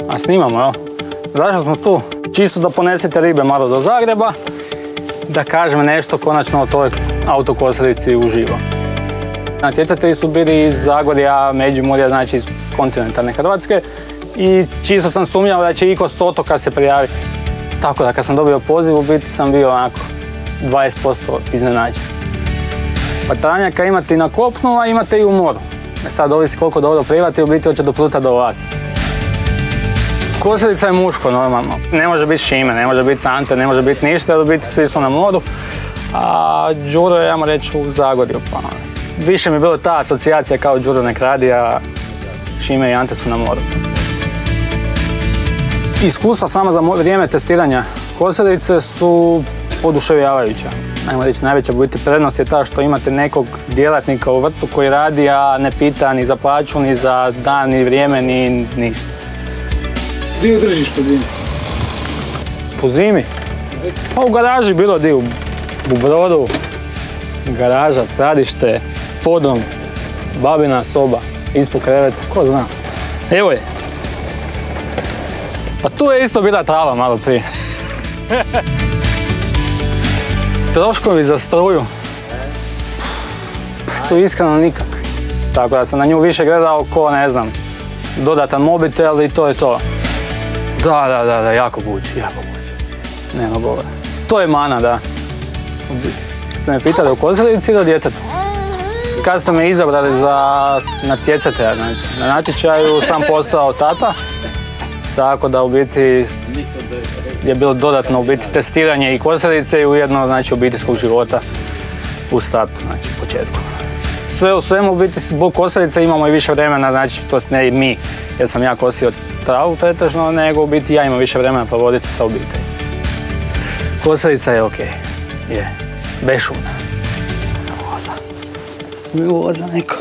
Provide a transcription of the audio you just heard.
A snimamo, jel? Zašto smo tu? Čisto da ponesete ribe malo do Zagreba, da kažem nešto konačno o toj autokosilici uživo. Natjecatelji su bili iz Zagorja, Međimurja, znači iz kontinentalne Hrvatske i čisto sam sumnjao da će iko s otoka se prijaviti. Tako da kad sam dobio poziv, u biti sam bio onako 20% iznenađen. Patranjaka imate i na kopnu, a imate i u moru. Sad ovisi koliko dobro plivate, u biti hoće dopluta do vas. Kosilica je muško normalno. Ne može biti Šime, ne može biti Ante, ne može biti ništa, jer u biti svi su na moru. A Đuro je, ajmo reći, u Zagorju. Pa više mi je bilo ta asocijacija kao Đuro nek radi, a Šime i Ante su na moru. Iskustva sama za vrijeme testiranja kosilice su oduševljavajuća. Ajmo reći, najveća biti prednost je ta što imate nekog djelatnika u vrtu koji radi, a ne pita ni za plaću, ni za dan, ni vrijeme, ni ništa. Gdje držiš po zimi? Po zimi? Pa u garaži bilo di, u Brodu, garaža, skladište, podrum, babina soba, ispod kreveta, ko zna. Evo je. Pa tu je isto bila trava malo prije. Troškovi za struju su iskreno nikakvi. Tako da sam na nju više gledao ko, ne znam, dodatan mobitel i to je to. Da, jako buči. Nema govora. To je mana, da. Ste me pitali o kosilici ili o djetetu? Kad ste me izabrali za natjecatelja, znači, na natječaju sam postao tata. Tako da u biti je bilo dodatno u biti testiranje i kosilice i ujedno znači obiteljskog života u startu, znači u početku. Sve u svemu u biti zbog kosilice imamo i više vremena, znači to ne i mi, jer sam ja kosio travu pretežno, nego u biti ja imam više vremena provoditi sa obitelji. Kosilica je okej, je bešumna. Voza neko.